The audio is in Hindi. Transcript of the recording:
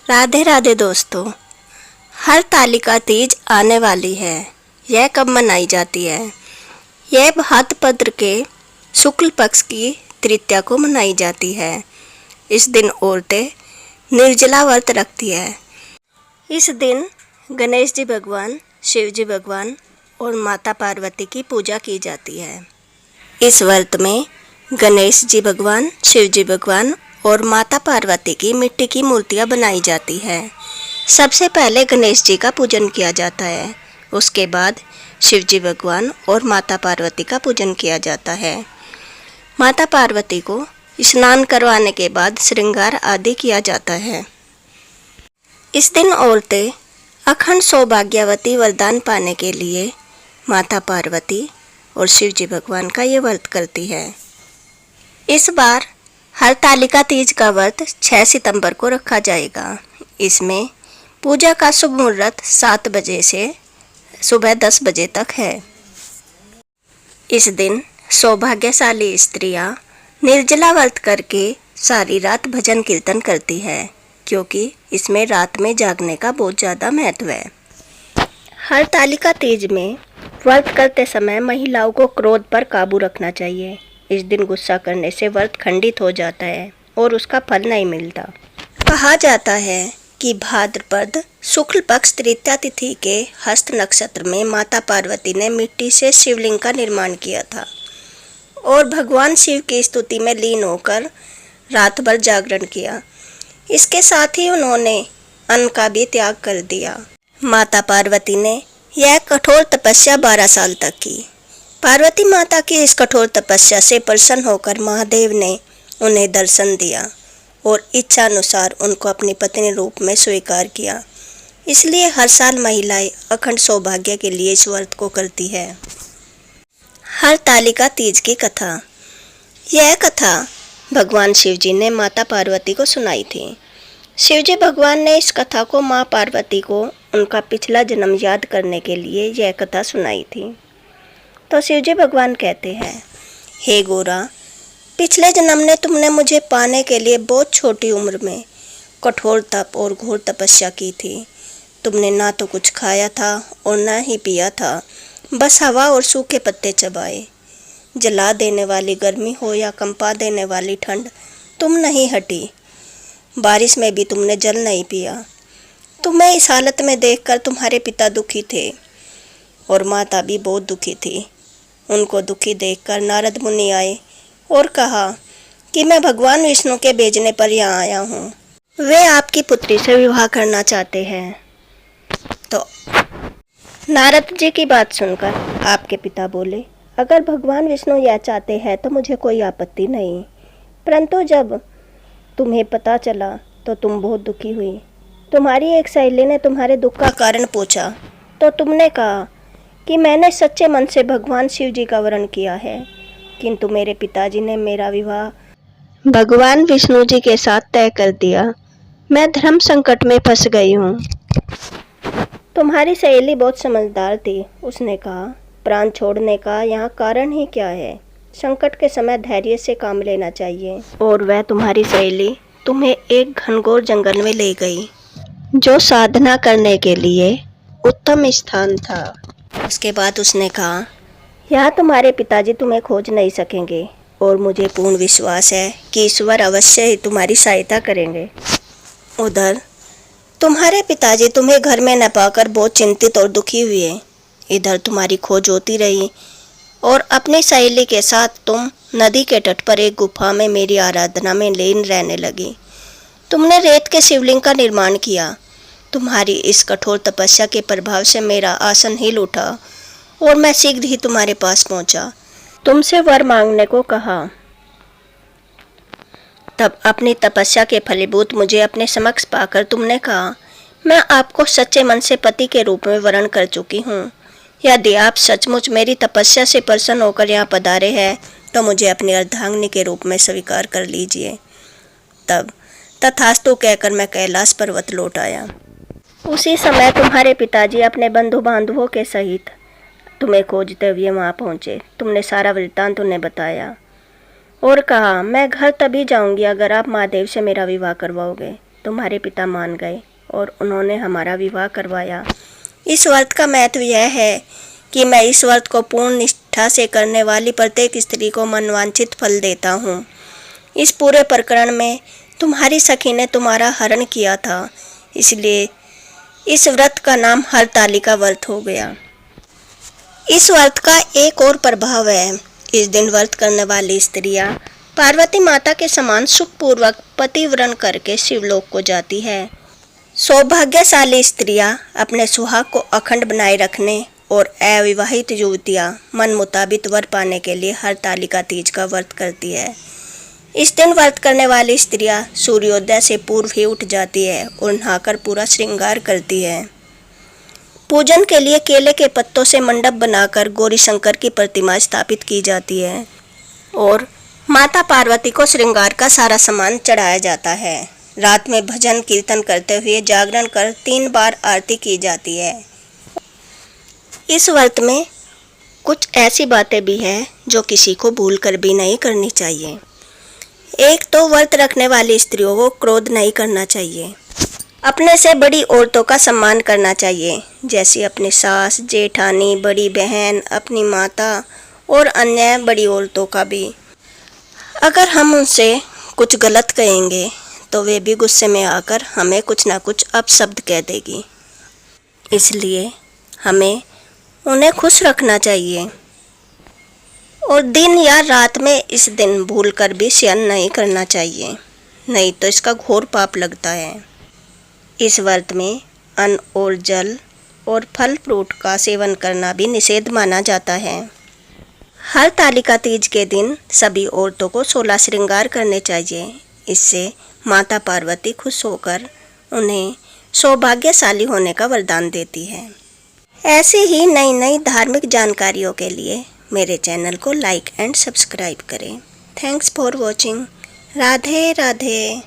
राधे राधे दोस्तों। हरतालिका तीज आने वाली है। यह कब मनाई जाती है? यह भाद्रपद के शुक्ल पक्ष की तृतीया को मनाई जाती है। इस दिन औरतें निर्जला व्रत रखती है। इस दिन गणेश जी भगवान, शिव जी भगवान और माता पार्वती की पूजा की जाती है। इस व्रत में गणेश जी भगवान, शिव जी भगवान और माता पार्वती की मिट्टी की मूर्तियां बनाई जाती है। सबसे पहले गणेश जी का पूजन किया जाता है। उसके बाद शिव जी भगवान और माता पार्वती का पूजन किया जाता है। माता पार्वती को स्नान करवाने के बाद श्रृंगार आदि किया जाता है। इस दिन औरतें अखंड सौभाग्यवती वरदान पाने के लिए माता पार्वती और शिव जी भगवान का ये व्रत करती है। इस बार हरतालिका तीज का व्रत 6 सितंबर को रखा जाएगा। इसमें पूजा का शुभ मुहूर्त 7 बजे से सुबह 10 बजे तक है। इस दिन सौभाग्यशाली स्त्रियां निर्जला व्रत करके सारी रात भजन कीर्तन करती है, क्योंकि इसमें रात में जागने का बहुत ज़्यादा महत्व है। हरतालिका तीज में व्रत करते समय महिलाओं को क्रोध पर काबू रखना चाहिए। इस दिन गुस्सा करने से व्रत खंडित हो जाता है और उसका फल नहीं मिलता। कहा जाता है कि भाद्रपद शुक्ल पक्ष तृतीया तिथि के हस्त नक्षत्र में माता पार्वती ने मिट्टी से शिवलिंग का निर्माण किया था और भगवान शिव की स्तुति में लीन होकर रात भर जागरण किया। इसके साथ ही उन्होंने अन्न का भी त्याग कर दिया। माता पार्वती ने यह कठोर तपस्या 12 साल तक की। पार्वती माता की इस कठोर तपस्या से प्रसन्न होकर महादेव ने उन्हें दर्शन दिया और इच्छा अनुसार उनको अपनी पत्नी रूप में स्वीकार किया। इसलिए हर साल महिलाएं अखंड सौभाग्य के लिए इस व्रत को करती है। हरतालिका तीज की कथा। यह कथा भगवान शिव जी ने माता पार्वती को सुनाई थी। शिव जी भगवान ने इस कथा को माँ पार्वती को उनका पिछला जन्म याद करने के लिए यह कथा सुनाई थी। तो शिव जी भगवान कहते हैं, हे गोरा, पिछले जन्म ने तुमने मुझे पाने के लिए बहुत छोटी उम्र में कठोर तप और घोर तपस्या की थी। तुमने ना तो कुछ खाया था और ना ही पिया था, बस हवा और सूखे पत्ते चबाए। जला देने वाली गर्मी हो या कंपा देने वाली ठंड, तुम नहीं हटी। बारिश में भी तुमने जल नहीं पिया। तुम्हें इस हालत में देखकर तुम्हारे पिता दुखी थे और माता भी बहुत दुखी थी। उनको दुखी देखकर नारद मुनि आए और कहा कि मैं भगवान विष्णु के भेजने पर यहाँ आया हूँ। वे आपकी पुत्री से विवाह करना चाहते हैं। तो नारद जी की बात सुनकर आपके पिता बोले, अगर भगवान विष्णु यह चाहते हैं तो मुझे कोई आपत्ति नहीं। परंतु जब तुम्हें पता चला तो तुम बहुत दुखी हुई। तुम्हारी एक सहेली ने तुम्हारे दुख का कारण पूछा तो तुमने कहा कि मैंने सच्चे मन से भगवान शिव जी का वरण किया है, किंतु मेरे पिताजी ने मेरा विवाह भगवान विष्णु जी के साथ तय कर दिया। मैं धर्म संकट में फंस गई हूँ। तुम्हारी सहेली बहुत समझदार थी। उसने कहा, प्राण छोड़ने का यहाँ कारण ही क्या है? संकट के समय धैर्य से काम लेना चाहिए। और वह तुम्हारी सहेली तुम्हें एक घनघोर जंगल में ले गई, जो साधना करने के लिए उत्तम स्थान था। उसके बाद उसने कहा, यहाँ तुम्हारे पिताजी तुम्हें खोज नहीं सकेंगे और मुझे पूर्ण विश्वास है कि ईश्वर अवश्य ही तुम्हारी सहायता करेंगे। उधर तुम्हारे पिताजी तुम्हें घर में न पाकर बहुत चिंतित और दुखी हुए। इधर तुम्हारी खोज होती रही और अपनी सहेली के साथ तुम नदी के तट पर एक गुफा में मेरी आराधना में लीन रहने लगी। तुमने रेत के शिवलिंग का निर्माण किया। तुम्हारी इस कठोर तपस्या के प्रभाव से मेरा आसन हिल उठा और मैं शीघ्र ही तुम्हारे पास पहुंचा। तुमसे वर मांगने को कहा। तब अपनी तपस्या के फलीभूत मुझे अपने समक्ष पाकर तुमने कहा, मैं आपको सच्चे मन से पति के रूप में वरण कर चुकी हूँ। यदि आप सचमुच मेरी तपस्या से प्रसन्न होकर यहाँ पधारे हैं तो मुझे अपनी अर्धांगिनी के रूप में स्वीकार कर लीजिए। तब तथास्तु कहकर मैं कैलाश पर्वत लौट आया। उसी समय तुम्हारे पिताजी अपने बंधु बांधवों के सहित तुम्हें खोजते हुए वहाँ पहुँचे। तुमने सारा वृत्तांत उन्हें बताया और कहा, मैं घर तभी जाऊंगी अगर आप महादेव से मेरा विवाह करवाओगे। तुम्हारे पिता मान गए और उन्होंने हमारा विवाह करवाया। इस व्रत का महत्व यह है कि मैं इस व्रत को पूर्ण निष्ठा से करने वाली प्रत्येक स्त्री को मनवांछित फल देता हूँ। इस पूरे प्रकरण में तुम्हारी सखी ने तुम्हारा हरण किया था, इसलिए इस व्रत का नाम हरतालिका व्रत हो गया। इस व्रत का एक और प्रभाव है। इस दिन व्रत करने वाली स्त्रियां पार्वती माता के समान सुखपूर्वक पतिव्रत करके शिवलोक को जाती है। सौभाग्यशाली स्त्रियां अपने सुहाग को अखंड बनाए रखने और अविवाहित युवतियां मन मुताबिक वर पाने के लिए हरतालिका तीज का व्रत करती है। इस दिन व्रत करने वाली स्त्रियां सूर्योदय से पूर्व ही उठ जाती है और नहाकर पूरा श्रृंगार करती है। पूजन के लिए केले के पत्तों से मंडप बनाकर गौरी शंकर की प्रतिमा स्थापित की जाती है और माता पार्वती को श्रृंगार का सारा सामान चढ़ाया जाता है। रात में भजन कीर्तन करते हुए जागरण कर 3 बार आरती की जाती है। इस व्रत में कुछ ऐसी बातें भी हैं जो किसी को भूल कर भी नहीं करनी चाहिए। एक तो व्रत रखने वाली स्त्रियों को क्रोध नहीं करना चाहिए। अपने से बड़ी औरतों का सम्मान करना चाहिए, जैसे अपनी सास, जेठानी, बड़ी बहन, अपनी माता और अन्य बड़ी औरतों का भी। अगर हम उनसे कुछ गलत कहेंगे तो वे भी गुस्से में आकर हमें कुछ ना कुछ अपशब्द कह देगी। इसलिए हमें उन्हें खुश रखना चाहिए और दिन या रात में इस दिन भूलकर भी शयन नहीं करना चाहिए, नहीं तो इसका घोर पाप लगता है। इस व्रत में अन्न और जल और फल फ्रूट का सेवन करना भी निषेध माना जाता है। हरतालिका तीज के दिन सभी औरतों को 16 श्रृंगार करने चाहिए। इससे माता पार्वती खुश होकर उन्हें सौभाग्यशाली होने का वरदान देती है। ऐसी ही नई नई धार्मिक जानकारियों के लिए मेरे चैनल को लाइक एंड सब्सक्राइब करें। Thanks for watching. Radhe Radhe.